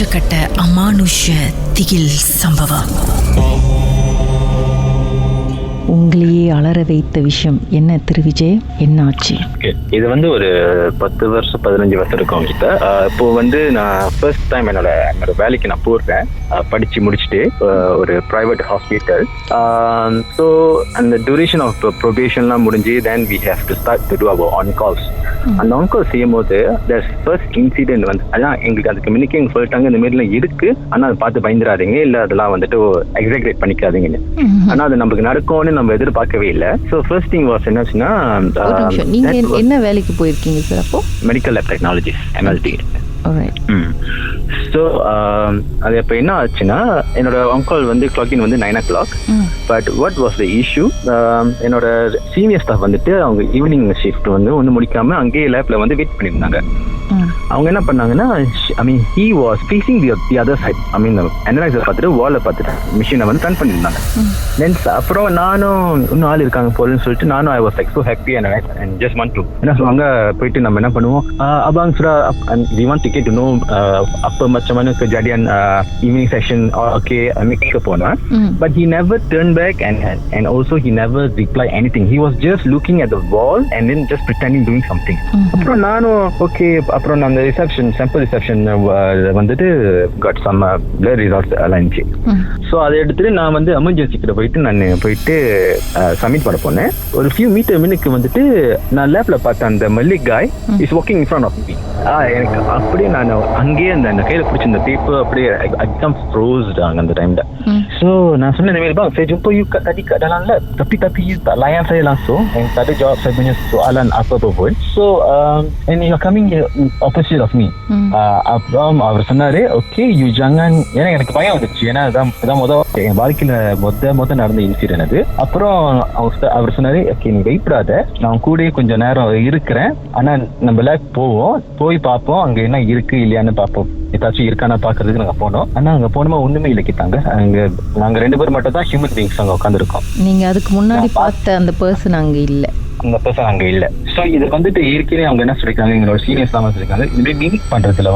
உச்சக்கட்ட அமானுஷ்ய திகில் சம்பவம். உங்களையே அலற வைத்த விஷயம் என்ன திரு விஜய்? என்ன ஆச்சு? இது ஒரு 10 வருஷம் 15 வருஷம் இருக்கும் கிட்ட. இப்போ நான் ஃபர்ஸ்ட் டைம் என்னோட வேலைக்கு நான் போடுறேன். படிச்சு முடிச்சுட்டு ஒரு பிரைவேட் ஹாஸ்பிட்டல். ஸோ அந்த டியூரேஷன் ஆஃப் ப்ரொபேஷன்லாம் முடிஞ்சு then we have to start to do our on calls. அந்த ஆன் கால் செய்யும் போது ஃபர்ஸ்ட் இன்சிடென்ட் அதான் எங்களுக்கு அதுக்கு முன்னிக்கு எங்க சொல்லிட்டாங்க இந்த மாதிரிலாம் இருக்கு, ஆனால் அதை பார்த்து பயந்துடாதீங்க, இல்லை அதெல்லாம் எக்ஸாக்ரேட் பண்ணிக்காதீங்கன்னு. ஆனால் அது நமக்கு நடக்கும்னு நம்ம எதிர்பார்க்கவே இல்லை. ஸோ ஃபர்ஸ்ட் திங் வாஸ் என்னாச்சுன்னா, நீங்க என்ன வேலைக்கு போயிருக்கீங்க சார்? அப்போ medical lab technologies MLT. So அது இப்போ என்ன ஆச்சுன்னா, என்னோட அங்கால் கிளாக்கின் 9 o'clock. But what was the issue, என்னோட சீனியர் ஸ்டாஃப் அவங்க ஈவினிங் ஷிஃப்ட் ஒன்றும் முடிக்காம அங்கேயே லேப்ல வெயிட் பண்ணியிருந்தாங்க. அவங்க என்ன பண்ணாங்கன்னா, he was facing the other side. Analyser பார்த்துட்டு வாலை பார்த்துட்டு மிஷினை ரன் பண்ணியிருந்தாங்க. தென் அப்புறம் நானும் இன்னும் ஆள் இருக்காங்க போலன்னு சொல்லிட்டு நானும் I was like so happy and just want to என்ன சொல்லுவாங்க, போயிட்டு நம்ம என்ன பண்ணுவோம், abang sudah we want to get to know apa macam mana kejadian evening session okay make போனேன். But he never turned back and also he never replied anything. He was just looking at the wall and then just pretending doing something. அப்புறம் நானும் okay, அப்புறம் அந்த sample reception got some blood results அலைஞ்சி. So அதை எடுத்துட்டு நான் emergency கிட்ட போயிட்டு சப்மிட் பண்ண போனேன். ஒரு ஃபியூ மீட்டர் மினிக்கு நான் லேப்ல பார்த்தேன் அந்த Mallik guy is walking in front of me. எனக்கு அப்படியே நான் அங்கேயே அந்த கையில பிடிச்ச இந்த பேப்பர் அப்படியே எக்ஸாம் ஃப்ரோஸ்டாங்க அந்த டைம்ல. ஸோ நான் சொன்னேன் இந்த மாதிரி, bang saya jumpa you tadi kat dalam lab tapi you tak layan saya langsung and tak ada jawab saya punya soalan apa-apa pun. So and you are coming opposite of me. அப்புறம் அவர் சொன்னாரு, okay you ஜாங்கன். ஏன்னா எனக்கு பயம் வந்துச்சு, ஏன்னா அதான் என் வாழ்க்கையில மொத நடந்த இன்சிடென்ட் அது. அப்புறம் அவர் சொன்னாரு, ஓகே நீ பயப்படாத, நான் கூட கொஞ்சம் நேரம் இருக்கிறேன், ஆனா நம்ம லேப் போய் பார்ப்போம், அங்க என்ன இருக்கு இல்லையான்னு பார்ப்போம், ஏதாச்சும் இருக்கானா பாக்குறதுக்கு நாங்க போனோம். ஆனா அங்க போனோமா ஒண்ணுமே இல்லக்கிட்டாங்க. நாங்க 2 பேர் மட்டும் தான் ஹியூமன் பீயிங்ஸ் அங்க உட்காந்துருக்கோம். நீங்க அதுக்கு முன்னாடி பார்த்த அந்த பர்சன் அங்க இல்ல. அங்க இல்ல. சோ இது ஏற்கனவே அவங்க என்ன சொல்லிருக்காங்க, எங்களோட சீனியர்ஸ் தான் சொல்லிருக்காங்க, இதுவே மீட் பண்றதுல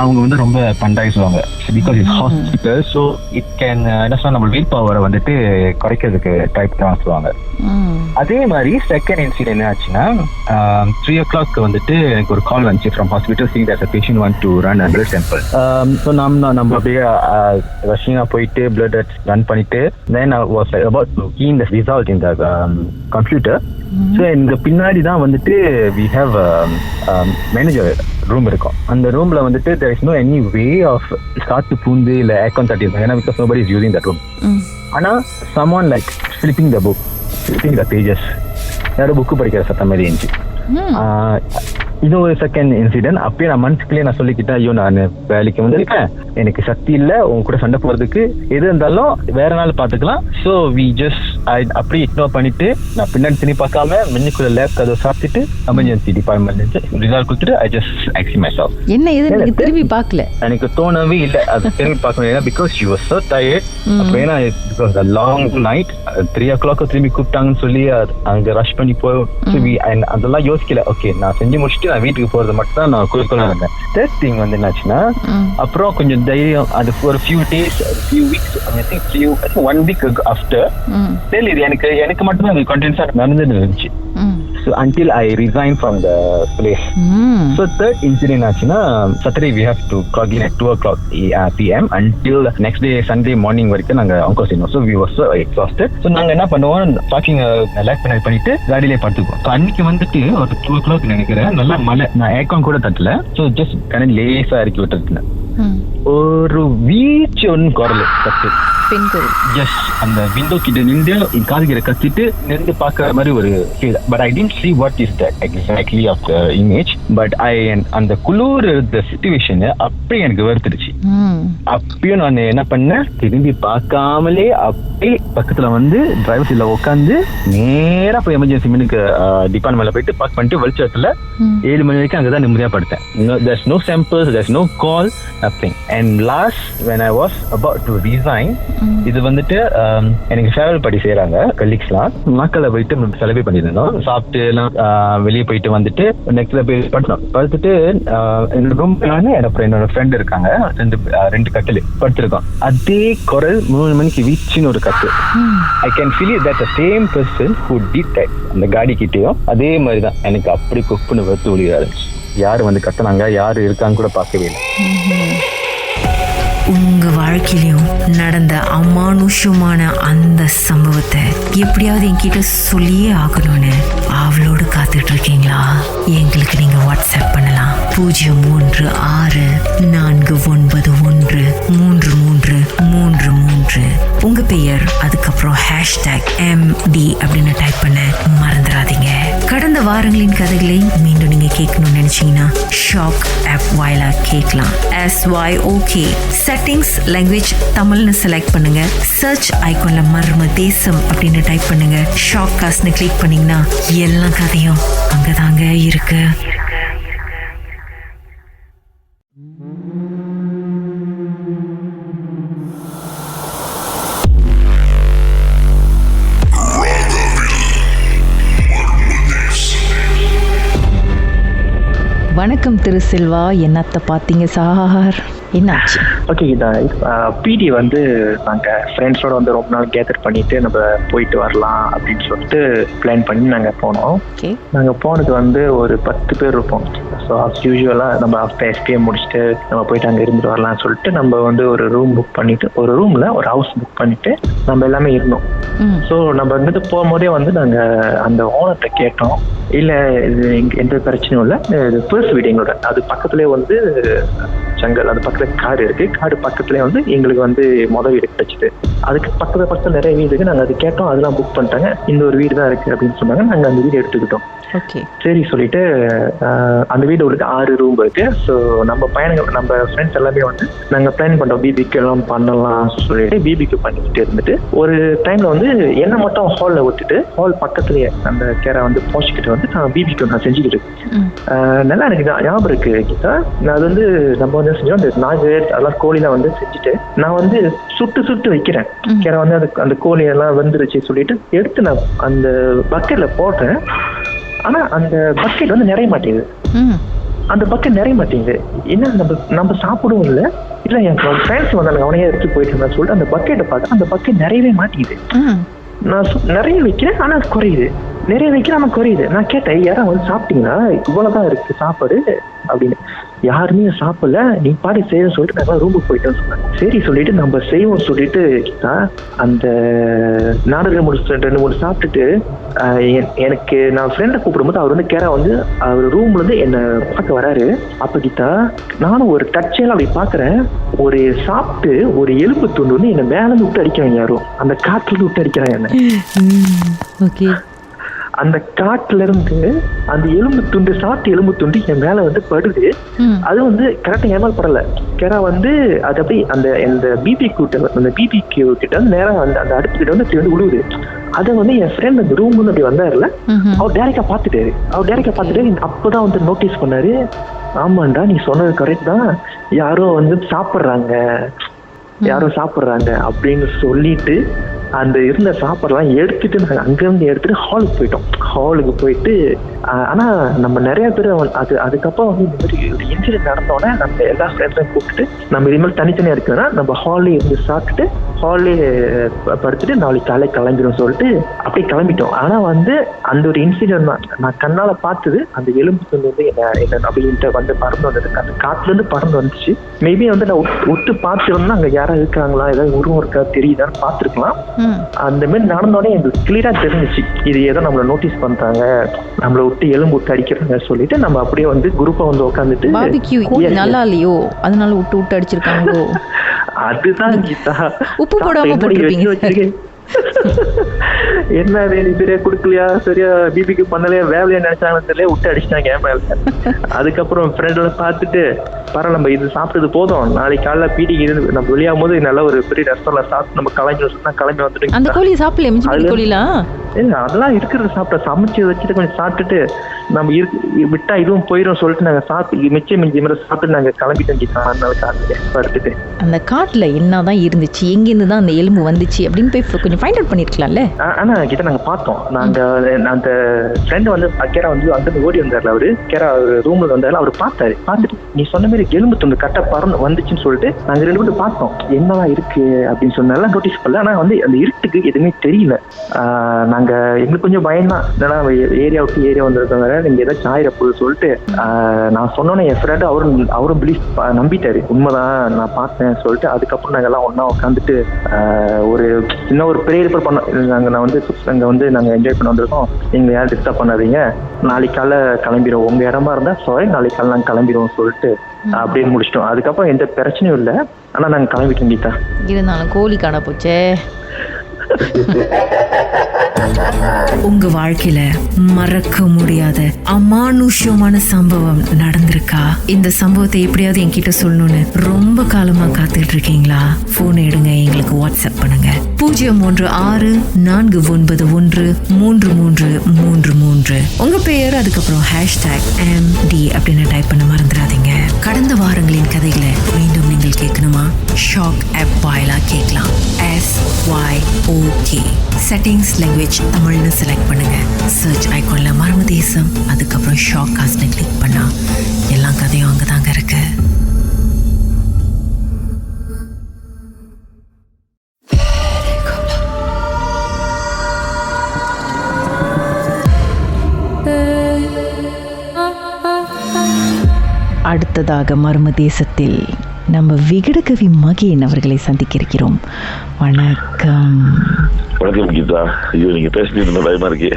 அவங்க ரொம்ப பண்டாயிடுவாங்க. Because it's hospital, so it can என்ன சொன்னா நம்ம வில் பவரை குறைக்கிறதுக்கு டைப் தான் சொல்லுவாங்க. அதே மாதிரி செகண்ட் இன்சிடென்ட் என்ன ஆச்சுன்னா, 3 o'clock எனக்கு ஒரு கால் வந்துச்சு from hospital saying that a patient want to run a blood sample. So நம்ம அப்படியே ரஷ்யா போயிட்டு பிளட் ரன் பண்ணிட்டு then I was like about to key in the result in the computer. So எங்க பின்னாடி தான் we have மேனேஜர் ரூம் இருக்கும். அந்த ரூம்ல there is no any way of காத்து பூந்து இல்ல ஏர்கான் தட்டி இருக்கும், ஏன்னா because nobody is using that room. ஆனா someone like flipping the pages, யாரும் புக்கு படிக்கிற சத்தம் மாதிரி இருந்துச்சு. இது ஒரு செகண்ட் இன்சிடென்ட். அப்பயே நான் மனசுக்குள்ளேயே நான் சொல்லிக்கிட்டேன், ஐயோ நான் வேலைக்கு வந்திருக்கேன், எனக்கு சக்தி இல்ல உங்க கூட சண்டை போறதுக்கு, எது இருந்தாலும் வேற நாள் பாத்துக்கலாம். ஸோ வி ஜஸ்ட் அப்படியே இக்னோர் பண்ணிட்டு நான் பின்னாடி திரும்பி பார்க்காம மின்னுக்குள்ள லேப் கதை சாப்பிட்டுட்டு எமர்ஜென்சி டிபார்ட்மெண்ட் ரிசல்ட் கொடுத்துட்டு I just oxy my self. என்ன இது திரும்பி பார்க்கல, எனக்கு தோணவே இல்லை அது திரும்பி பார்க்கணும், because she was so tired. அப்ப ஏன்னா பிகாஸ் லாங் நைட் 3 o'clock திரும்பி கூப்பிட்டாங்கன்னு சொல்லி அங்க ரஷ் பண்ணி போய் அதெல்லாம் யோசிக்கல. ஓகே நான் செஞ்சு முடிச்சுட்டு நான் வீட்டுக்கு போறது மட்டும் தான் நான் குறிக்கோளா இருந்தேன். தேர்ட் திங் என்னாச்சுன்னா, அப்புறம் கொஞ்சம் தைரியம், அது ஒரு few days few weeks I think 1 week after தெரியல, எனக்கு மட்டும் அது கண்டினியூஸா நடந்துட்டு இருந்துச்சு. So until I resigned from the place. So third incident ஆச்சுன்னா, Saturday we have to clock in at 2 o'clock PM until next day Sunday morning வரைக்கும் நாங்க ஆன்கால் செய்யணும். So we were so exhausted. So நாங்க என்ன பண்ணுவோம், parking lakh பண்ணிட்டு காடியிலே படுத்துக்குவோம். So அன்னைக்கு ஒரு 2 o'clock நினைக்கிறேன், நல்லா மழை, நான் ஏர்கான் கூட தட்டல. So just கனல் லேசா இறக்கி விட்டுருக்கேன். ஒரு வீச்சு ஒன்னு குரல் கத்து ஜஸ்ட் அந்த விண்டோ கிட்ட நின்று காதுகிற கத்திட்டு நின்று பாக்குற மாதிரி ஒரு feel. But I didn't see what is that exactly of the image, but அந்த குளூர் the situation அப்படியே எனக்கு வருத்துடுச்சு. அப்பயும் நான் என்ன பண்ணேன், திரும்பி பார்க்காமலே அப்படியே பக்கத்துல டிரைவர் சீட்ல உட்காந்து நேரா போய் எமர்ஜென்சி மினுக்கு டிபார்ட்மெண்ட்ல போயிட்டு பார்க் பண்ணிட்டு வெளிச்சத்துல 7 மணி வரைக்கும் அங்கதான் நிம்மதியா படுத்தேன். there's no samples, there's no call, nothing. And last when I was about to resign, இது எனக்கு ஃபேவரல் பார்ட்டி செய்யறாங்க கலீக்ஸ்லாம், நாக்கல்ல போயிட்டு செலிப்ரேட் பண்ணிருந்தோம். சாப்பிட்டு எல்லாம் வெளியே போயிட்டு நெக்ஸ்ட்ல போய் படுத்துட்டு ரொம்ப நானு என்னோட ஃப்ரெண்ட் இருக்காங்க, 2 ரெண்டு கட்டில் படுத்திருக்கோம். அதே குரல் 3 மணிக்கு வீச்சுன்னு ஒரு கத்து. I can feel it that the same person who did that. அந்த காடி கிட்டேயும் அதே மாதிரி தான் எனக்கு அப்படி குப்புன்னு வெத்து ஒளியாரு. யாரு வந்து கத்துனாங்க, யாரு இருக்கான்னு கூட பார்க்கவே இல்லை. உங்க வாழ்க்கையிலும் நடந்த அமானுஷமான அந்த சம்பவத்தை எப்படியாவது என்கிட்ட சொல்லியே ஆகணும்னு அவளோடு காத்துட்டு இருக்கீங்களா? எங்களுக்கு நீங்க வாட்ஸ்அப் பண்ணலாம் 0394913333. உங்க பெயர் அதுக்கப்புறம் #MD அப்படின்னு டைப் பண்ண மறந்துடாதீங்க. கடந்த வாரங்களின் கதைகளை மீண்டும் நீங்க கேட்கணும்னு நினைச்சீங்கன்னா ஷாக் ஆப் வாயிலா கேட்கலாம். SYOK செட்டிங்ஸ் லாங்குவேஜ் தமிழ்னு செலக்ட் பண்ணுங்க. சர்ச் ஐகான்ல மர்ம தேசம் அப்படின்னு டைப் பண்ணுங்க. ஷாக் காஸ்ட்னு கிளிக் பண்ணீங்கன்னா எல்லா கதையும் அங்கதாங்க இருக்கு. வணக்கம் திரு செல்வா, என்னத்தை பார்த்தீங்க சார்? என்னாச்சு? ஓகே, இதான் பிடி வந்து நாங்கள் ஃப்ரெண்ட்ஸோட வந்து ரொம்ப நாள் கேதர் பண்ணிட்டு நம்ம போயிட்டு வரலாம் அப்படின்னு சொல்லிட்டு பிளான் பண்ணி நாங்கள் போனோம். நாங்கள் போனது வந்து ஒரு 10 பேர் இருப்போம். ஸோ அஸ் யூஸ்வலாக நம்ம ஆஃப்டர் எஸ்பிஏ முடிச்சுட்டு நம்ம போயிட்டு அங்கே இருந்துட்டு வரலாம்னு சொல்லிட்டு நம்ம வந்து ஒரு ரூம் புக் பண்ணிட்டு, ஒரு ரூமில் ஒரு ஹவுஸ் புக் பண்ணிட்டு நம்ம எல்லாமே இருந்தோம். ஸோ நம்ம வந்துட்டு போகும்போதே வந்து நாங்கள் அந்த ஓனர்கிட்ட கேட்டோம், இல்லை இது எந்த பிரச்சனையும் இல்லை, இது ஃபர்ஸ்ட் வீடு எங்களோட, அது பக்கத்துலேயே வந்து ஜங்கல், அது பக்கத்துல காடு இருக்கு, காடு பக்கத்துலேயே வந்து எங்களுக்கு வந்து மொதல் வீடு கிடைச்சிது. அதுக்கு பக்கத்தில் நிறைய வீடு இருக்கு. நாங்கள் அது கேட்டோம், அதெல்லாம் புக் பண்ணிட்டாங்க. இந்த ஒரு வீடு தான் இருக்கு அப்படின்னு சொன்னாங்க. நாங்கள் அந்த வீடு எடுத்துக்கிட்டோம். சரி சொல்லிட்டு அந்த வீடு ஒரு 6 ரூம் இருக்கு. ஸோ நம்ம பையனுங்க, நம்ம ஃப்ரெண்ட்ஸ் எல்லாமே வந்து நாங்கள் பிளான் பண்ணோம் பிபிக்கு எல்லாம் பண்ணலாம் சொல்லிட்டு பிபிக்கு பண்ணிக்கிட்டு இருந்துட்டு ஒரு டைம்ல வந்து என்ன மட்டும் ஹாலில் விட்டுட்டு ஹால் பக்கத்துலேயே அந்த கேரை வந்து போச்சுக்கிட்டு வந்து நான் பிபிக்கு நான் செஞ்சுக்கிட்டு நல்லா எனக்கு ஞாபகம் இருக்கு கீதா. நான் அது வந்து நம்ம வந்து செஞ்சோம், அந்த நாகர் அதெல்லாம் கோழிலாம் வந்து செஞ்சுட்டு நான் வந்து சுட்டு வைக்கிறேன். கேரை வந்து அந்த கோழி எல்லாம் வந்துருச்சு சொல்லிட்டு எடுத்து நான் அந்த பக்கெட்ல போட்டேன். ஆனா அந்த பக்கெட் வந்து நிறைய மாட்டேங்குது. அந்த பக்கெட் நிறைய மாட்டேங்குது. என்ன நம்ம சாப்பிடவும் இல்லை, இல்லை என் ஃப்ரெண்ட்ஸ் வந்து அவனையே எடுத்து போயிட்டு இருந்தான்னு சொல்லிட்டு அந்த பக்கெட்டை பார்த்தா அந்த பக்கெட் நிறையவே மாட்டேங்குது. நான் நிறைய வைக்கிறேன், ஆனா அது குறையுது. நிறைய வைக்கிறேன், ஆனா குறையுது. நான் கேட்டேன், யாரும் வந்து சாப்பிட்டீங்களா, இவ்வளவுதான் இருக்கு சாப்பாடு அப்படின்னு. யாருமே சாப்பிடல, நீ பாடி செய்ய சொல்லிட்டு நாங்கள் ரூமுக்கு போயிட்டோம்னு சொன்னாங்க. சரி சொல்லிட்டு நம்ம செய்வோம் சொல்லிட்டு அந்த 2-3 சாப்பிட்டுட்டு எனக்கு நான் ஃப்ரெண்டை கூப்பிடும்போது அவர் வந்து கேரா வந்து அவர் ரூம்ல இருந்து என்னை பார்க்க வராரு. அப்ப கீதா நானும் ஒரு டச்சையில அப்படி பாக்குறேன், ஒரு சாப்பிட்டு ஒரு எலும்பு துண்டு வந்து என்னை மேல இருந்து விட்டு அடிக்கிறாங்க. யாரும் அந்த காற்றுல விட்டு அடிக்கிறாங்க என்ன. அந்த காட்டுல இருந்து அந்த எலும்பு துண்டு சாப்பிட்டு எலும்பு துண்டு என் மேல வந்து படுது. அது வந்து கரெக்டா ஏமால் படல. கேரா வந்து அது அப்படி அந்த பிபிக்யூ கிட்ட வந்து நேரம் அந்த அடுப்பு கிட்ட வந்து வந்து விழுவுது. அதை வந்து என் ஃப்ரெண்ட் அந்த ரூம் வந்து அப்படி வந்தாருல, அவர் டேரக்டா பாத்துட்டாரு. அப்பதான் வந்து நோட்டீஸ் பண்ணாரு, ஆமாண்டா நீ சொன்னது கரெக்ட் தான், யாரோ வந்து சாப்பிடுறாங்க அப்படின்னு சொல்லிட்டு அந்த இருந்த சாப்பாடுலாம் எடுத்துட்டு நாங்கள் அங்கேருந்து எடுத்துட்டு ஹாலுக்கு போயிட்டு ஆனா நம்ம நிறைய பேர் அதுக்கப்புறம் வந்து இந்த மாதிரி ஒரு இன்சிடென்ட் நடந்தோடனே நம்ம எல்லா ஃப்ரெண்ட்ஸையும் கூப்பிட்டு நம்ம இது மாதிரி தனித்தனியா இருக்குன்னா நம்ம ஹால்லே இருந்து சாப்பிட்டுட்டு ஹால்லே படுத்துட்டு நாளைக்கு காலை கிளம்பிடும் சொல்லிட்டு அப்படியே கிளம்பிட்டோம். ஆனா வந்து அந்த ஒரு இன்சிடென்ட் நான் கண்ணால பார்த்தது, அந்த எலும்பு துண்டு வந்து என்ன அப்படின்ட்டு வந்து பறந்து வந்தது, அந்த காட்டுல இருந்து பறந்து வந்துச்சு. மேபி வந்து நான் விட்டு பார்த்துருந்தா அங்க யாரும் இருக்காங்களா, ஏதாவது உருவம் இருக்கா தெரியுதான்னு பார்த்துருக்கலாம். அந்த மாதிரி நடந்தோடனே எனக்கு கிளியரா தெரிஞ்சிச்சு, இது ஏதோ நம்மள நோட்டீஸ் பண்றாங்க, நம்மள விட்டு எலும்பு விட்டு அடிக்கிறாங்க சொல்லிட்டு நம்ம அப்படியே வந்து குரூப்பா வந்து உட்காந்துட்டு நல்லா இல்லையோ அதனால விட்டு அடிச்சிருக்காங்களோ. அதுதான் கீதா, உப்பு போடாம போட்டுருப்பீங்க. என்ன நீ சரியா குடுக்கலையா, சரியா பிபிக்கு பண்ணலையா, வேலையா நினைச்சாங்கன்னு தெரியல, விட்டு அடிச்சிட்டாங்க ஏன் மேல. அதுக்கப்புறம் ஃப்ரெண்டோட பார்த்துட்டு பரவாயில்ல நம்ம இது சாப்பிட்டது போதும், நாளைக்கு காலைல பீடிக்கு இருந்து நம்ம வெளியாகும் போது நல்ல ஒரு பெரிய ரெஸ்டாரண்ட்ல சாப்பிட்டு நம்ம கிளம்பி வந்துட்டு. அந்த கோழி சாப்பிடல, அதெல்லாம் இருக்கிறத சாப்பிட்ட சமைச்சு வச்சுட்டு கொஞ்சம் சாப்பிட்டுட்டு நம்ம விட்டா இதுவும் போயிடும் சொல்லிட்டு நாங்க சாப்பிட்டு மிச்சம் மாதிரி சாப்பிட்டு நாங்க கிளம்பிட்டு காட்டுல படுத்துட்டு. அந்த காட்டுல என்னதான் இருந்துச்சு, எங்கிருந்து தான் அந்த எலும்பு வந்துச்சு அப்படின்னு போய் கொஞ்சம் கொஞ்சம் ஃபைண்ட் அவுட் பண்ணிருக்கலாம்ல. ஆனா கிட்ட நாங்க பார்த்தோம். நாங்க அந்த ஃப்ரெண்ட் வந்து கேரா வந்து அங்கிருந்து ஓடி வந்தார்ல, அவரு கேரா ரூம்ல வந்தாரு. அவர் பார்த்துட்டு நீ சொன்ன மாதிரி எலும்பு துண்டு கட்ட பறந்து வந்துச்சுன்னு சொல்லிட்டு நாங்க 2 பேரும் பார்த்தோம். என்னதான் இருக்கு அப்படின்னு சொன்னால நோட்டீஸ் பண்ணல. ஆனா வந்து அந்த இருட்டுக்கு எதுவுமே தெரியல. நாங்க எங்களுக்கு கொஞ்சம் பயம் தான், ஏன்னா ஏரியாவுக்கு ஏரியா வந்திருக்காங்க, நீங்க ஏதாச்சும் ஆயிரப்போது சொல்லிட்டு நான் சொன்னோன்னே என் ஃப்ரெண்டு அவரும் பிலீஃப் நம்பிட்டாரு. உண்மைதான் நான் பார்த்தேன் சொல்லிட்டு அதுக்கப்புறம் நாங்க எல்லாம் ஒன்னா உட்காந்துட்டு ஒரு சின்ன ஒரு பிரேயர் பண்ணோம். நாங்க என்ஜாய் பண்ண வந்திருக்கோம், நீங்க யாரும் டிஸ்டர்ப் பண்ணாதீங்க, நாளைக்கு காலை கிளம்பிடுவோம், உங்க இடமா இருந்தா சாரி நாளைக்கு காலை நாங்க கிளம்பிடுவோம் சொல்லிட்டு அப்படியே முடிச்சிட்டோம். அதுக்கப்புறம் எந்த பிரச்சனையும் இல்லை. ஆனா நாங்க கிளம்பிட்டோம் கீதா. இருந்தாலும் கோழி காண போச்சே. உங்க வாழ்க்கையில மறக்க முடியாத அமானுஷ்யமான சம்பவம் நடந்திருக்கா? இந்த சம்பவத்தை எப்படியாவது என்கிட்ட சொல்லணும்னு ரொம்ப காலமா காத்துட்டு இருக்கீங்களா? போன் எடுங்க, எங்களுக்கு வாட்ஸ்அப் பண்ணுங்க. 0164913333. உங்க பெயர் அதுக்கப்புறம் #MD அப்படின்னு டைப் பண்ண மறந்துடாதீங்க. கடந்த வாரங்களின் கதைகளை மீண்டும் நீங்கள் கேட்கணுமா? ஷாக் ஆப் வாயிலா கேட்கலாம். SYOK செட்டிங்ஸ் லாங்குவேஜ் தமிழ்னு செலக்ட் பண்ணுங்க. சர்ச் ஐகான்ல மர்ம தேசம் அதுக்கப்புறம் ஷாக் காஸ்ட்னு கிளிக் பண்ணா எல்லா கதையும் அங்கதாங்க இருக்கு. அடுத்ததாக மர்ம தேசத்தில் நம்ம விகடகவி மகேன் அவர்களை சந்திக்க இருக்கிறோம். வணக்கம். வணக்கம் கீதா. ஐயோ, நீங்க பேசிட்டு பயமா இருக்கு.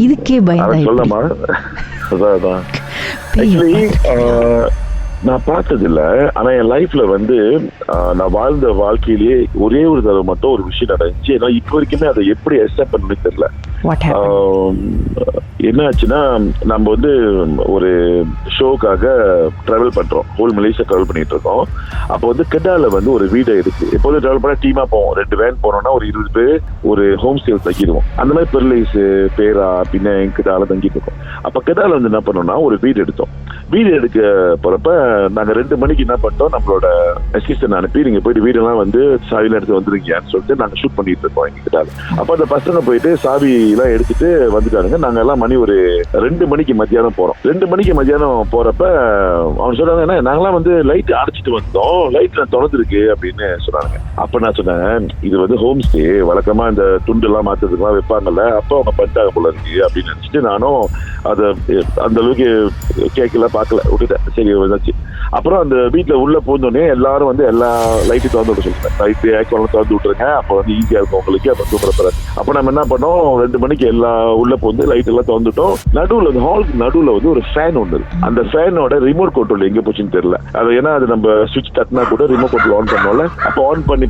இதுக்கே பயம் சொல்லமா? அதான் ஆக்சுவலி நான் பார்த்தது இல்லை. ஆனா என் லைஃப்ல வந்து நான் வாழ்ந்த வாழ்க்கையிலேயே ஒரே ஒரு தடவை மட்டும் ஒரு விஷயம் நடந்துச்சு. ஏன்னா இப்போ வரைக்குமே அதை எப்படி அக்செப்ட் பண்ணணும்னு தெரியல. என்ன ஆச்சுன்னா, நம்ம வந்து ஒரு ஷோக்காக டிராவல் பண்றோம், ஹோல் மலேசியா டிராவல் பண்ணிட்டு இருக்கோம். அப்போ வந்து கெடால வந்து ஒரு வீடு இருக்கு. எப்போதும் டிராவல் பண்ணா டீமா போவோம், 2 வேன் போனோம்னா ஒரு 20 பேர் ஒரு ஹோம் ஸ்டே தங்கிடுவோம். அந்த மாதிரி பெர்லைஸ் பேரா பின்ன கெடால தங்கிட்டு இருக்கோம். அப்ப கெடால வந்து என்ன பண்ணோம்னா ஒரு வீடு எடுத்தோம். வீடு எடுக்க போறப்ப நாங்க 2 மணிக்கு என்ன பண்ணிட்டோம், நம்மளோட அசிஸ்டன்ட் அனுப்பி நீங்க போயிட்டு வீடெல்லாம் வந்து சாவிலாம் எடுத்து வந்துருங்கன்னு சொல்லிட்டு நாங்க ஷூட் பண்ணிட்டு இருக்கோம் எங்க கிட்ட. அப்ப அந்த பசங்க போயிட்டு சாவி எல்லாம் எடுத்துட்டு வந்துட்டாருங்க. நாங்க எல்லாம் மணி ஒரு 2 மணிக்கு மத்தியானம் போறோம். 2 மணிக்கு மத்தியானம் போறப்ப அவன் சொல்றாங்க, என்ன நாங்களாம் வந்து லைட் அடைச்சிட்டு வந்தோம், லைட்ல திறந்துருக்கு அப்படின்னு சொன்னாங்க. அப்ப நான் சொன்னேன், இது வந்து ஹோம் ஸ்டே, வழக்கமா இந்த துண்டு எல்லாம் மாத்துறதுக்குலாம் வைப்பாங்கல்ல, அப்ப அவங்க பண்ணிட்டாங்க போல இருக்கு அப்படின்னு நினைச்சிட்டு நானும் அதை அந்த அளவுக்கு கேட்கல பார்க்கல விட்டுட்டேன். சரி வந்தாச்சு. அப்புறம் அந்த வீட்டுல உள்ள போந்தோடனே எல்லாரும் வந்து எல்லா லைட்டும் திறந்து விட சொல்லிட்டேன். லைட் ஏக்கோலாம் திறந்து விட்டுருங்க, அப்போ வந்து ஈஸியா இருக்கும் உங்களுக்கு. அப்ப சூப்பரா. அப்ப நம்ம என்ன பண்ணோம், 2 மணிக்கு எல்லா உள்ள போந்து லைட் எல்லாம் திறந்துட்டோம். நடுவுல அந்த ஹாலுக்கு நடுவுல வந்து ஒரு ஃபேன் ஒன்று. அந்த ஃபேனோட ரிமோட் கண்ட்ரோல் எங்க போச்சுன்னு தெரியல. அது ஏன்னா அது நம்ம சுவிட்ச் தட்டினா கூட ரிமோட் கண்ட்ரோல் ஆன் பண்ணோம்ல, அப்போ ஆன் பண்ணி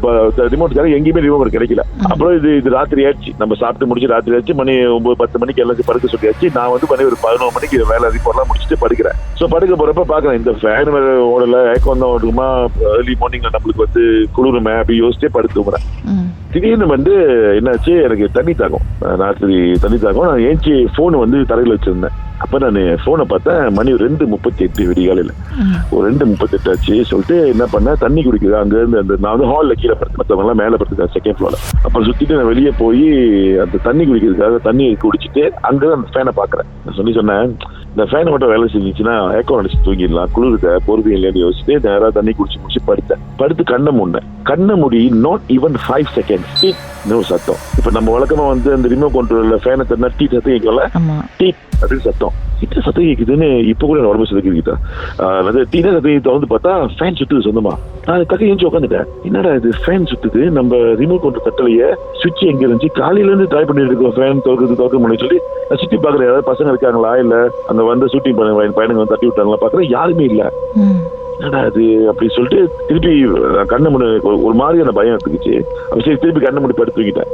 ரிமோட் எங்கேயுமே ரிமோட் கிடைக்கல. அப்புறம் இது ராத்திரி ஆச்சு, நம்ம சாப்பிட்டு முடிச்சு ராத்திரி ஆச்சு, மணி 9-10 மணிக்கு எல்லாத்தையும் படுக்க சொல்லியாச்சு. நான் வந்து மணி ஒரு 11 மணிக்கு வேலை ரிப்போர்ட்லாம் முடிச்சுட்டு படுக்கிறேன். ஸோ படுக்க போறப்ப பாக்குறேன், இந்த ஃபேன் ஓடல, ஏக்கம் தான் ஓடுமா, ஏர்லி மார்னிங்ல நம்மளுக்கு வந்து குளிருமே அப்படி யோசிச்சே படுத்துக்கிறேன். திடீர்னு வந்து என்னாச்சு, எனக்கு தண்ணி தாகம், ராத்திரி தண்ணி தாகம். நான் ஏஞ்சி போன் வந்து தரையில் வச்சிருந்தேன். அப்ப நான் போனை பார்த்தேன், மணி 2:38 விடிகாலையில. ஒரு 2:38 ஆச்சு. சொல்லிட்டு என்ன பண்ண, தண்ணி குடிக்குது அங்க இருந்து. அந்த நான் வந்து ஹால்ல கீழே படுத்து, மற்றவங்க எல்லாம் மேல படுத்துருக்கேன் செகண்ட் ஃப்ளோர்ல. அப்புறம் சுத்திட்டு நான் வெளியே போய் அந்த தண்ணி குடிக்கிறதுக்காக தண்ணி குடிச்சிட்டு அங்க அந்த ஃபேனை பாக்குறேன். நான் சொன்னேன், இந்த ஃபேன் மட்டும் வேலை செஞ்சிச்சுன்னா ஏக்கம் அடிச்சு தூங்கிடலாம், குளிர்க்க பொறுப்பு இல்லைன்னு யோசிச்சுட்டு நேராக தண்ணி குடிச்சு முடிச்சு படுத்தேன். படுத்து கண்ண முடி நாட் ஈவன் 5 செகண்ட்ஸ் சத்தம். இப்ப நம்ம வழக்கமா வந்து அந்த ரிமோட் கண்ட்ரோல்ல ஃபேனை தண்ணா டீ சத்தம் கேட்கல, டீ அப்படின்னு சத்தம். கிட்ட சத்தம் கேக்குதுன்னு இப்ப கூட உடம்பு சத்தம் அதாவது டீனா சத்தம் திறந்து பார்த்தா ஃபேன் சுத்துது சொந்தமா. நான் டக்கு ஏஞ்சி உட்காந்துட்டேன், என்னடா இது ஃபேன் சுத்துது, நம்ம ரிமோட் கண்ட்ரோல் தட்டலையே, சுவிட்ச் எங்க இருந்துச்சு, காலையில இருந்து ட்ரை பண்ணிட்டு இருக்கோம் ஃபேன் திறக்க முடியும் சொல்லி நான் சுத்தி பாக்குறேன், யாராவது பசங்க இருக்காங்களா இல்ல அங்க வந்து ஷூட்டிங் பையனுங்க வந்து தட்டி விட்டாங்களா பாக்குறேன், யாருமே இல்ல. என்னடா அது அப்படி சொல்லிட்டு திருப்பி கண்ணை முடி ஒரு மாதிரியான பயம் எடுத்துக்கிச்சு. சரி திருப்பி கண்ணை முடி படுத்துக்கிட்டேன்.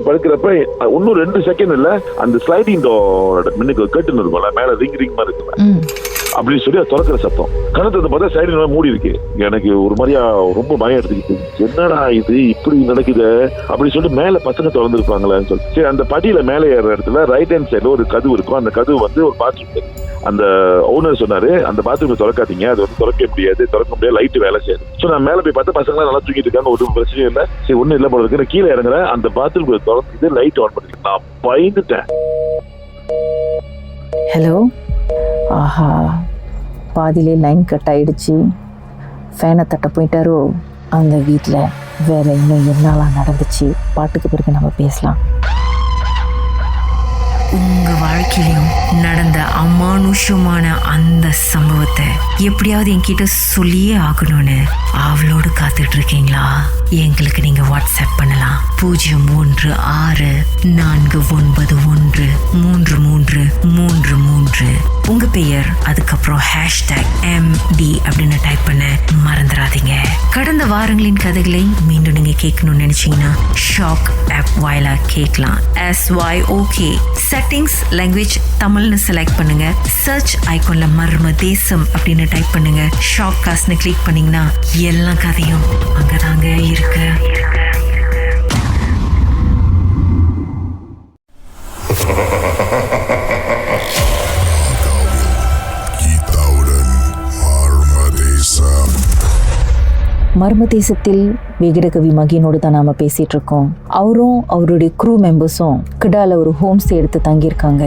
படுக்கிறப்ப இன்னும் 2 செகண்ட் இல்ல, அந்த ஸ்லைடிங் டோரோட மின்னுக்கு கட்டுன்னு இருக்கும்ல, மேல ரிங் மாதிரி இருக்குல்ல, அப்படின்னு சொல்லி திறக்கிற சத்தம். கணத்தை பார்த்தா சைடு மூடி இருக்கு. எனக்கு ஒரு மாதிரியா ரொம்ப பயம் எடுத்துக்கிட்டு, என்னடா இது இப்படி நடக்குது அப்படின்னு சொல்லிட்டு மேல பசங்க திறந்துருப்பாங்களேன்னு சொல்லி சரி அந்த படியில மேலே ஏற இடத்துல ரைட் ஹேண்ட் சைடுல ஒரு கதவு இருக்கும். அந்த கதவு வந்து ஒரு பாத்ரூம். அந்த ஓனர் சொன்னாரு அந்த பாத்ரூம் திறக்காதீங்க, அது வந்து திறக்க முடியாது லைட் வேலை செய்யுது. ஸோ நான் மேல போய் பார்த்தா பசங்க நல்லா தூங்கிட்டு இருக்காங்க, ஒரு பிரச்சனையும் இல்லை. சரி ஒன்னும் இல்லை போல இருக்கு. கீழே இறங்குறேன், அந்த பாத்ரூம் திறந்து லைட் ஆன் பண்ணி நான் பயந்துட்டேன். ஹலோ, ஆஹா, பாதியிலே லைன் கட் ஆயிடுச்சு. ஃபேனை தட்ட போயிட்டாரோ. அந்த வீட்டில் வேற இன்னும் என்னெல்லாம் நடந்துச்சு பாட்டுக்கு பிறகு நம்ம பேசலாம். உங்க வாழ்க்கையிலும் நடந்த அமானுஷமான அந்த சம்பவத்தை எப்படியாவது என்கிட்ட சொல்லியே ஆகணும்னு அவளோடு காத்துட்டு இருக்கீங்களா? எங்களுக்கு நீங்க வாட்ஸ்அப் பண்ணலாம் 01649133333. உங்க பெயர் அதுக்கப்புறம் #MD அப்படின்னு டைப் பண்ண மறந்துடாதீங்க. கடந்த வாரங்களின் கதைகளை மீண்டும் நீங்க கேட்கணும்னு நினைச்சீங்கன்னா ஷாக் ஆப் வாயிலா கேட்கலாம். SYOK செட்டிங்ஸ் லாங்குவேஜ் தமிழ்னு செலக்ட் பண்ணுங்க. சர்ச் ஐகான்ல மர்ம தேசம் அப்படின்னு டைப் பண்ணுங்க. ஷாக் காஸ்ட்னு கிளிக் பண்ணீங்கன்னா எல்லா கதையும் அங்கதாங்க இருக்கு. மர்ம தேசத்தில் விகடகவி மகினோடு தான் நாம் பேசிகிட்டு இருக்கோம். அவரும் அவருடைய க்ரூ மெம்பர்ஸும் கிடால ஒரு ஹோம் ஸ்டே எடுத்து தங்கியிருக்காங்க.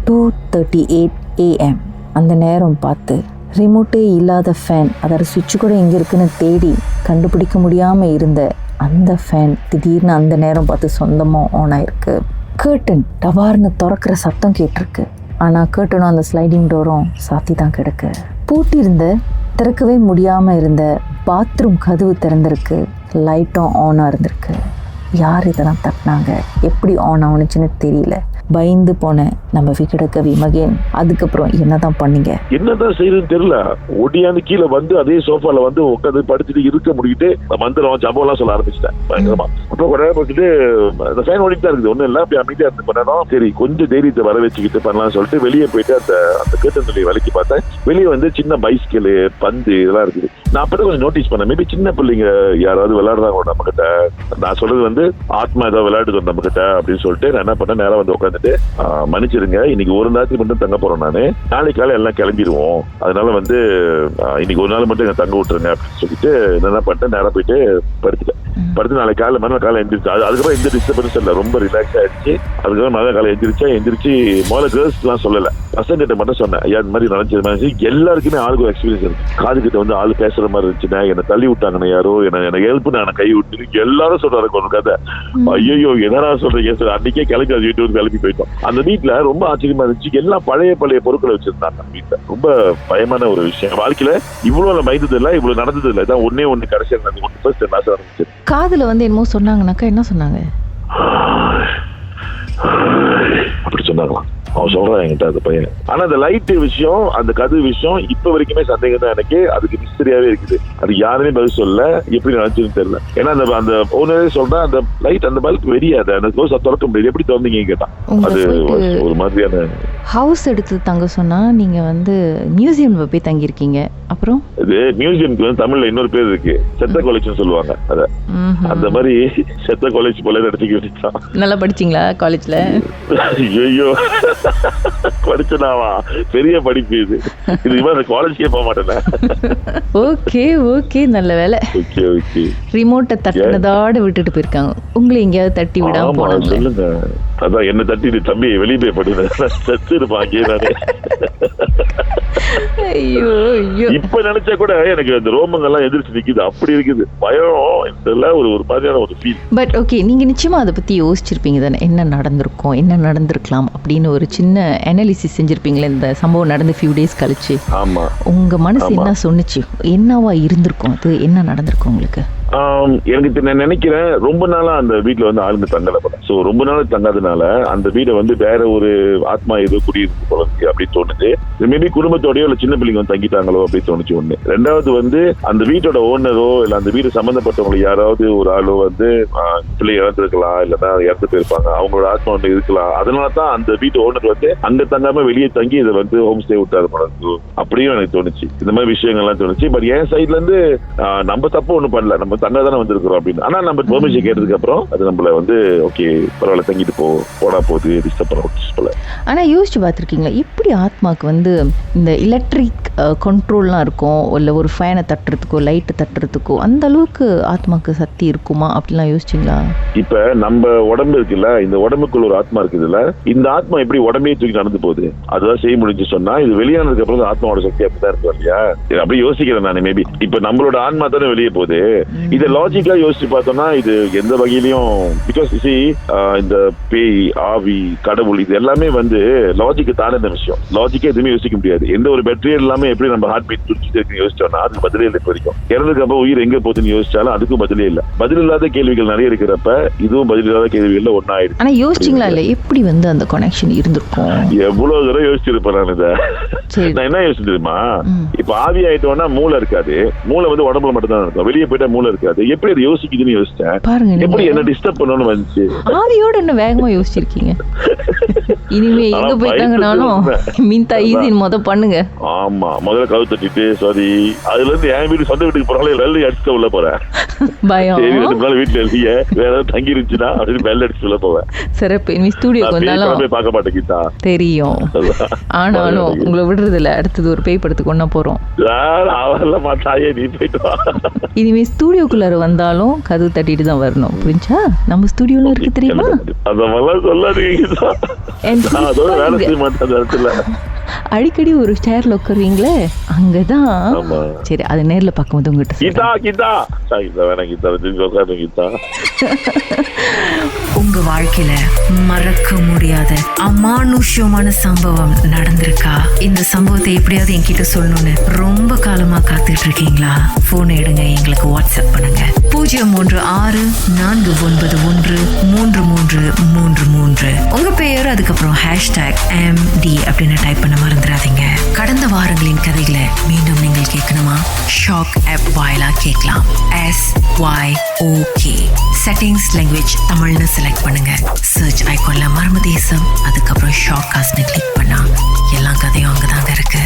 2:38 AM அந்த நேரம் பார்த்து ரிமோட்டே இல்லாத ஃபேன், அதாவது சுவிட்சு கூட எங்கே இருக்குன்னு தேடி கண்டுபிடிக்க முடியாமல் இருந்த அந்த ஃபேன் திடீர்னு அந்த நேரம் பார்த்து சொந்தமாக ஆன் ஆயிருக்கு. கேர்டன் டவார்னு திறக்கிற சத்தம் கேட்டிருக்கு. ஆனால் கேர்டனும் அந்த ஸ்லைடிங் டோரும் சாத்தி தான் கிடக்கு. பூட்டியிருந்த திறக்கவே முடியாமல் இருந்த பாத்ரூம் கதவு திறந்திருக்கு. லைட்டும் ஆனாக இருந்திருக்கு. யார் இதெல்லாம் தட்டினாங்க, எப்படி ஆன் ஆகுனுச்சுன்னு தெரியல. பயந்து போன நம்ம விகடகவி மகன் அதுக்கப்புறம் என்னதான் பண்ணீங்க? என்னதான் செய்யறதுன்னு தெரியல. ஒடியாந்து கீழே வந்து அதே சோஃபால வந்து உட்காந்து படுத்துட்டு இருக்க முடிக்கிட்டு மந்திரம் ஜம்பம் எல்லாம் சொல்ல ஆரம்பிச்சிட்டேன் பயங்கரமா. அப்புறம் கொஞ்ச நேரம் பார்த்துட்டு அந்த ஃபேன் ஓடிட்டு தான் இருக்குது, ஒன்றும் இல்லை. அப்படி அமைதியா இருந்து பண்ணணும். சரி கொஞ்சம் தைரியத்தை வர வச்சுக்கிட்டு பண்ணலாம்னு சொல்லிட்டு வெளியே போயிட்டு அந்த கேட்டன் சொல்லி விலைக்கு பார்த்தேன். வெளியே வந்து சின்ன பைஸ்கல் பந்து இதெல்லாம் இருக்குது. நான் அப்பதான் கொஞ்சம் நோட்டீஸ் பண்ணேன், மேபி சின்ன பிள்ளைங்க யாராவது விளையாடுறாங்க நம்ம கிட்ட. நான் சொல்றது வந்து ஆத்மா ஏதாவது விளையாடுது நம்ம கிட்ட அப்படின்னு சொல்லிட்டு நான் என்ன பண்ணேன், நேரம் வந்து உட்காந்துட்டு மன்னிச்சிருங்க, இன்னைக்கு ஒரு நாளைக்கு மட்டும் தங்க போறோம், நாளைக்கு காலை எல்லாம் கிளம்பிடுவோம், அதனால வந்து இன்னைக்கு ஒரு நாள் மட்டும் தங்க விட்டுருங்க அப்படின்னு சொல்லிட்டு என்ன பண்ணிட்டேன், நேரம் போயிட்டு படுத்துட்டேன். படுத்து நாளைக்கு காலை மறுநாள் காலை எந்திரிச்சு அதுக்கப்புறம் எந்த டிஸ்டர்பன்ஸ் இல்லை, ரொம்ப ரிலாக்ஸ் ஆயிடுச்சு. அதுக்கப்புறம் மறுநாள் காலை எந்திரிச்சு முதல்ல கேர்ள்ஸ் எல்லாம் சொல்லல, பசங்க கிட்ட மட்டும் சொன்னேன், ஐயா இந்த மாதிரி நினைச்சது. எல்லாருக்குமே ஆளுக்கு ஒரு எக்ஸ்பீரியன்ஸ் இருக்கு. காது கிட்ட வந்து ஆளு பேசுற மாதிரி இருந்துச்சுன்னா, என்னை தள்ளி விட்டாங்கன்னு யாரோ, எனக்கு ஹெல்ப் நான் கை விட்டு எல்லாரும் சொல்றாரு ஒரு கதை. ஐயோ என்னடா சொல்றீங்க சார், அன்னைக்கே கிளம்பி அது வீட்டு கிளம்பி போயிட்டோம். அந்த வீட்டுல ரொம்ப ஆச்சரியமா இருந்துச்சு, எல்லாம் பழைய பொருட்களை வச்சிருந்தாங்க வீட்டுல. ரொம்ப பயமான ஒரு விஷயம். வாழ்க்கையில இவ்வளவு பயந்தது இல்லை, இவ்வளவு நடந்தது இல்லை. இதான் ஒண்ணு கடைசியாக நடந்துச்சு. காதுல வந்து என்னமோ சொன்னாங்கன்னாக்கா என்ன சொன்னாங்க? அப்படி சொன்னாங்களாம். அவன் சொல்றான் என்கிட்ட அந்த பையன். ஆனா அந்த லைட் விஷயம், அந்த கது விஷயம் இப்ப வரைக்குமே சந்தேகம் தான் எனக்கு. அதுக்கு மிஸ்டரியாவே இருக்குது. அது யாருமே பதில் சொல்ல, எப்படி நினைச்சதுன்னு தெரியல. ஏன்னா அந்த ஓனரே சொல்றேன், அந்த லைட் அந்த பல்ப் வெறியாது, அந்த க்ளோஸ் திறக்க முடியாது, எப்படி திறந்தீங்க கேட்டான். அது ஒரு மாதிரியான ஹவுஸ் எடுத்து தங்க சொன்னா நீங்க வந்து மியூசியம் போய் தங்கியிருக்கீங்க. அப்புறம் இது மியூசியம்க்கு வந்து தமிழ்ல இன்னொரு பேர் இருக்கு, செத்த காலேஜ்னு சொல்லுவாங்க. அத அந்த மாதிரி செத்த காலேஜ் போல எடுத்துக்க வேண்டியதான். நல்லா படிச்சீங்களா காலேஜ்ல? ஐயோ படிச்சனாவா, பெரிய படிப்பு இது. காலேஜ்க்கே போக மாட்டேன். ஓகே நல்ல வேலை. ஓகே ரிமோட்டை தட்டினதோட விட்டுட்டு போயிருக்காங்க. உங்களை எங்கேயாவது தட்டி விடாம போனாங்க. சொல்லுங்க. அதான் என்ன தட்டி தம்பி வெளியே போய் படுங்க செத்து இருப்பாங்க. ஐயோ இப்ப நினைச்சா கூட எனக்கு அந்த ரோமங்கள்லாம் எதிர்த்து நிக்குது, அப்படி இருக்குது பயம். இதெல்லாம் ஒரு மாதிரியான ஒரு ஃபீல். பட் ஓகே, நீங்க நிச்சயமா அதை பத்தி யோசிச்சிருப்பீங்க தானே, என்ன நடந்திருக்கும், என்ன நடந்திருக்கலாம் அப்படின்னு ஒரு சின்ன அனாலிசிஸ் செஞ்சிருப்பீங்களே இந்த சம்பவம் நடந்து ஃபியூ டேஸ் கழிச்சு. ஆமா. உங்க மனசு என்ன சொன்னுச்சு, என்னவா இருந்திருக்கும், அது என்ன நடந்திருக்கும் உங்களுக்கு? எனக்கு நான் நினைக்கிறேன், ரொம்ப நாளா அந்த வீட்டுல வந்து ஆளுங்க தங்கல போல. சோ ரொம்ப நாள் தங்காதனால அந்த வீடை வந்து வேற ஒரு ஆத்மா ஏதோ குடியிருக்கு போல இருக்கு அப்படின்னு தோணுது. மேபி குடும்பத்தோடயோ இல்ல சின்ன பிள்ளைங்க வந்து தங்கிட்டாங்களோ அப்படின்னு தோணுச்சு ஒண்ணு. ரெண்டாவது வந்து அந்த வீட்டோட ஓனரோ இல்ல அந்த வீடு சம்பந்தப்பட்டவங்க யாராவது ஒரு ஆளோ வந்து பிள்ளை இறந்துருக்கலாம், இல்லன்னா இறந்து போயிருப்பாங்க, அவங்களோட ஆத்மா ஒண்ணு இருக்கலாம். அதனாலதான் அந்த வீட்டு ஓனர் வந்து அங்க தங்காம வெளியே தங்கி இதை வந்து ஹோம் ஸ்டே விட்டாரு போல இருக்கு. அப்படியும் எனக்கு தோணுச்சு. இந்த மாதிரி விஷயங்கள்லாம் தோணுச்சு. பட் என் சைட்ல இருந்து நம்ம தப்பு ஒண்ணும் பண்ணல. நம்ம நம்ம தங்க தானே வந்திருக்கிறோம் அப்படின்னு. ஆனா நம்ம பெர்மிஷன் கேட்டதுக்கு அப்புறம் அது நம்மள வந்து ஓகே பரவாயில்ல தங்கிட்டு போனா போகுது டிஸ்டர்ப் பண்ண. ஆனா யோசிச்சு பார்த்துருக்கீங்களா இப்படி ஆத்மாக்கு வந்து இந்த எலக்ட்ரிக் கண்ட்ரோல்லாம் இருக்கும், இல்லை ஒரு ஃபேனை தட்டுறதுக்கோ லைட்டு தட்டுறதுக்கோ அந்த அளவுக்கு ஆத்மாக்கு சக்தி இருக்குமா அப்படிலாம் யோசிச்சிங்களா? இப்ப நம்ம உடம்பு இருக்குல்ல, இந்த உடம்புக்குள்ள ஒரு ஆத்மா இருக்குதுல்ல, இந்த ஆத்மா எப்படி உடம்பே தூக்கி நடந்து போகுது, அதுதான் செய்ய முடிஞ்சு சொன்னா இது வெளியானதுக்கு அப்புறம் ஆத்மாவோட சக்தி அப்படிதான் இருக்கும் இல்லையா? அப்படி யோசிக்கிறேன் நான். மேபி இப்ப நம்மளோட ஆன்மா தானே வெளியே போகுது. இதை லாஜிக்கா யோசிச்சு பார்த்தோம்னா இது எந்த வகையிலையும் பிகாஸ் இந்த பேய் ஆவி கடவுள் இது எல்லாமே வந்து லாஜிக்கு தானே இந்த விஷயம். லாஜிக்கே எதுவுமே யோசிக்க முடியாது. எந்த ஒரு மெட்டீரியல் எல்லாமே எப்படி நம்ம ஹார்ட் பீட் துடிச்சிட்டு இருக்குன்னு யோசிச்சோம்னா அதுக்கு பதிலே இல்லை. இப்போதைக்கும் இறந்ததுக்கு அப்புறம் உயிர் எங்க போகுதுன்னு யோசிச்சாலும் அதுக்கும் பதிலே இல்லை. பதில் இல்லாத கேள்விகள் நிறைய இருக்கிறப்ப இதுவும் பதில் இல்லாத கேள்விகள்ல ஒன்னாயிடுச்சு. ஆனா யோசிச்சிங்களா இல்ல எப்படி வந்து அந்த கனெக்ஷன் இருந்திருக்கும்? எவ்வளவு தூரம் யோசிச்சிருப்பேன் நான் இதை. நான் என்ன யோசிச்சிருமா, இப்ப ஆவி ஆயிட்டோம்னா மூளை இருக்காது, மூளை வந்து உடம்புல மட்டும் தான் இருக்கும், வெளியே போயிட்டா மூளை இருக்காது. எப்படி அது யோசிக்குதுன்னு யோசிச்சேன். பாருங்க எப்படி என்ன டிஸ்டர்ப் பண்ணணும்னு வந்துச்சு. ஆவியோட என்ன வேகமா யோசிச்சிருக்கீங்க. இனிமே எங்க போயிட்டாங்கனாலும் மின்தா ஈஸின்னு பண்ணுங்க. ஆமா, முதல்ல கவு தட்டிட்டு சாரி அதுல இருந்து என் வீட்டு சொந்த வீட்டுக்கு போறாங்களே வெள்ளை அடிச்சுட்டு உள்ள போறேன். பயம் வீட்டுல இல்லைய வேற ஏதாவது தங்கி இருந்துச்சுன்னா அப்படின்னு வெள்ளை அடிச்சு உள்ள போவேன். சிறப்பு. இனிமே ஸ்டூடியோக்கு வந்தாலும் பார்க்க மாட்டேங்கிட்டா தெரியும். ஆனாலும் உங்களை விடுறது இல்ல. அடுத்தது ஒரு பேய் படத்துக்கு ஒன்னா போறோம். அவெல்லாம் மாட்டாயே, நீ போயிட்டு வா. இனிமே ஸ்டூடியோக்குள்ளார வந்தாலும் கதவு தட்டிட்டு தான் வரணும். புரிஞ்சா? நம்ம ஸ்டூடியோல இருக்கு தெரியுமா? அதெல்லாம் சொல்லாதீங்க. வேலை செய்ய மாட்டேன். அடிக்கடி ஒரு சேர்ல உட்காருவீங்களே அங்கதான். சரி, அது நேர்ல பார்க்கும்போது உங்ககிட்ட உங்க வாழ்க்கையில மறக்க முடியாத அமானுஷ்யமான சம்பவம் நடந்திருக்கா? இந்த சம்பவத்தை எப்படியாவது என்கிட்ட சொல்லணும்னு ரொம்ப காலமா காத்துட்டு இருக்கீங்களா? போன் எடுங்க, எங்களுக்கு வாட்ஸ்அப் பண்ணுங்க. 0364913333. உங்க பெயர் அதுக்கப்புறம் #MD அப்படின்னு டைப் பண்ண மறந்துடாதீங்க. கடந்த வாரங்களின் கதைகளை மீண்டும் நீங்கள் கேட்கணுமா? ஷாக் ஆப் வாயிலா கேட்கலாம். SYOK செட்டிங்ஸ் லாங்குவேஜ் தமிழ்னு செலக்ட் பண்ணுங்க. சர்ச் ஐகான்ல மர்ம தேசம் அதுக்கப்புறம் ஷாக் காஸ்ட்னு கிளிக் பண்ணா எல்லா கதையும் அங்கதாங்க இருக்கு.